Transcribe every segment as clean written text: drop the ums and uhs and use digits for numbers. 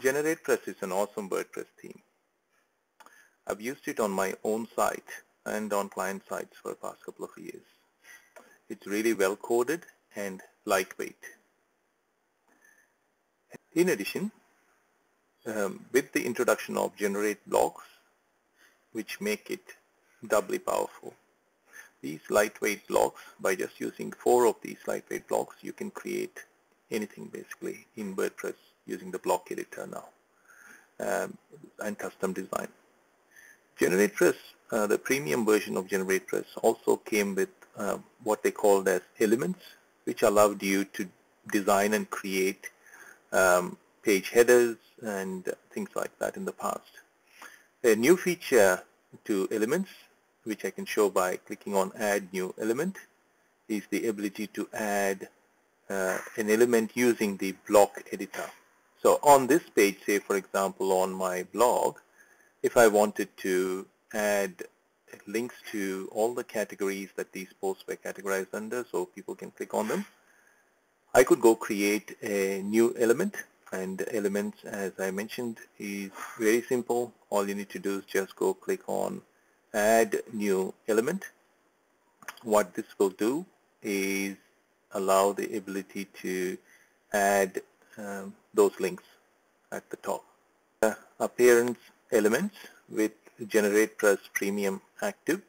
GeneratePress is an awesome WordPress theme. I've used it on my own site and on client sites for the past couple of years. It's really well coded and lightweight. In addition, with the introduction of Generate blocks, which make it doubly powerful, these lightweight blocks, by just using 4 of these lightweight blocks, you can create anything basically in WordPress using the block editor now and custom design. GeneratePress, the premium version of GeneratePress, also came with what they called as elements, which allowed you to design and create page headers and things like that in the past. A new feature to elements, which I can show by clicking on Add New Element, is the ability to add an element using the block editor. So on this page, say for example on my blog, if I wanted to add links to all the categories that these posts were categorized under so people can click on them, I could go create a new element. And elements, as I mentioned, is very simple. All you need to do is just go click on Add New Element. What this will do is allow the ability to add those links at the top. Appearance elements with GeneratePress Premium active,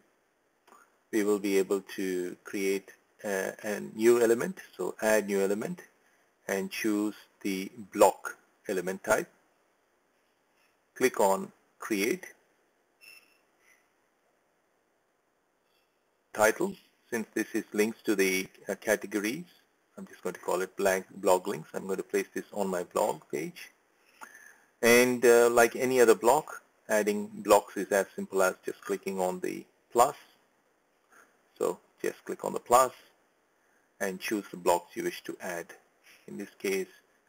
we will be able to create a new element. So add new element and choose the block element type. Click on Create. Title, since this is links to the categories, I'm just going to call it blank blog links. I'm going to place this on my blog page. And like any other block, adding blocks is as simple as just clicking on the plus. So just click on the plus and choose the blocks you wish to add. In this case,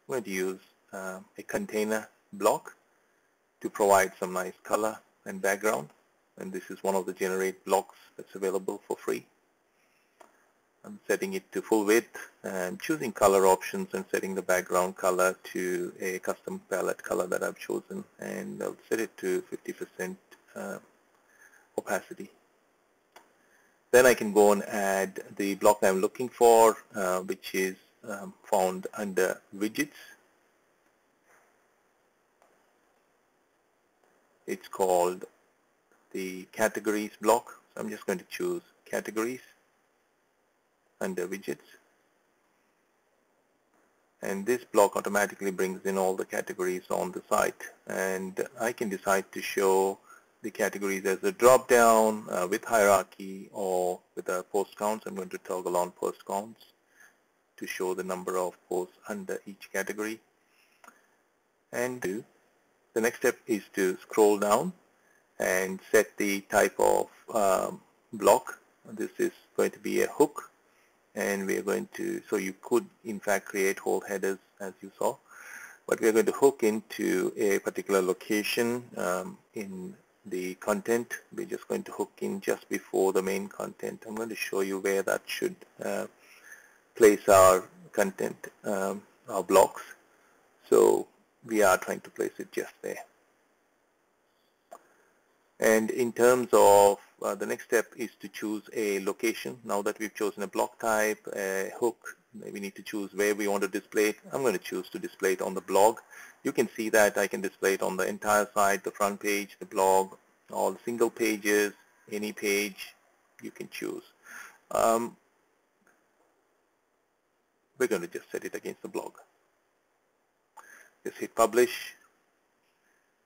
I'm going to use a container block to provide some nice color and background. And this is one of the Generate blocks that's available for free. I'm setting it to full width and choosing color options and setting the background color to a custom palette color that I've chosen, and I'll set it to 50% opacity. Then I can go and add the block I'm looking for, which is found under widgets. It's called the categories block. So I'm just going to choose categories under widgets. And this block automatically brings in all the categories on the site. And I can decide to show the categories as a drop-down with hierarchy or with a post counts. I'm going to toggle on post counts to show the number of posts under each category. And the next step is to scroll down and set the type of block. This is going to be a hook, and we are going to, so you could in fact create whole headers as you saw, but we are going to hook into a particular location in the content. We're just going to hook in just before the main content. I'm going to show you where that should place our content, our blocks. So we are trying to place it just there. And in terms of the next step is to choose a location. Now that we've chosen a block type, a hook, we need to choose where we want to display it. I'm going to choose to display it on the blog. You can see that I can display it on the entire site, the front page, the blog, all single pages, any page you can choose. We're going to just set it against the blog. Just hit publish.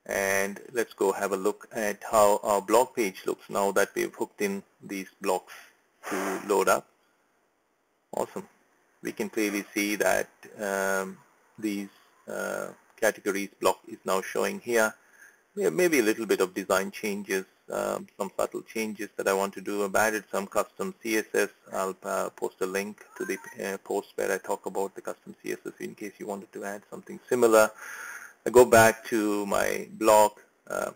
And let's go have a look at how our blog page looks now that we've hooked in these blocks to load up. Awesome. We can clearly see that these categories block is now showing here. We have maybe a little bit of design changes, some subtle changes that I want to do. I've added some custom CSS. I'll post a link to the post where I talk about the custom CSS in case you wanted to add something similar. I go back to my blog. I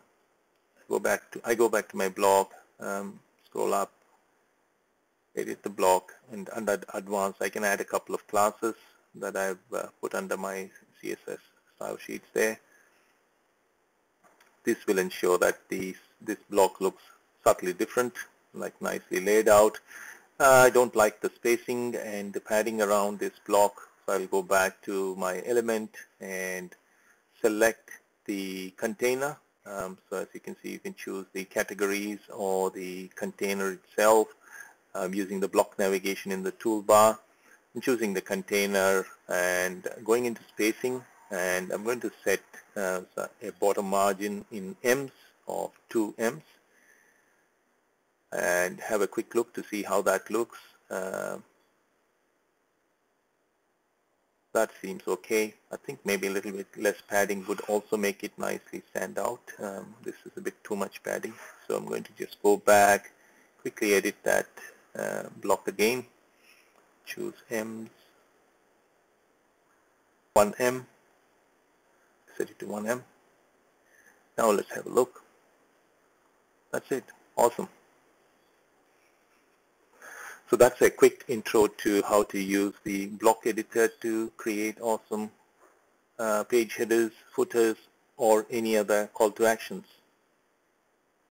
go back to my blog. Scroll up, edit the block, and under advanced, I can add a couple of classes that I've put under my CSS style sheets there. This will ensure that this block looks subtly different, like nicely laid out. I don't like the spacing and the padding around this block, so I'll go back to my element and select the container. So as you can see, you can choose the categories or the container itself. I'm using the block navigation in the toolbar. I'm choosing the container and going into spacing, and I'm going to set a bottom margin in ems of 2 ems and have a quick look to see how that looks. That seems okay. I think maybe a little bit less padding would also make it nicely stand out. This is a bit too much padding, so I'm going to just go back, quickly edit that block again, choose ems, 1em, set it to 1em. Now let's have a look. That's it. Awesome. So that's a quick intro to how to use the block editor to create awesome page headers, footers, or any other call to actions.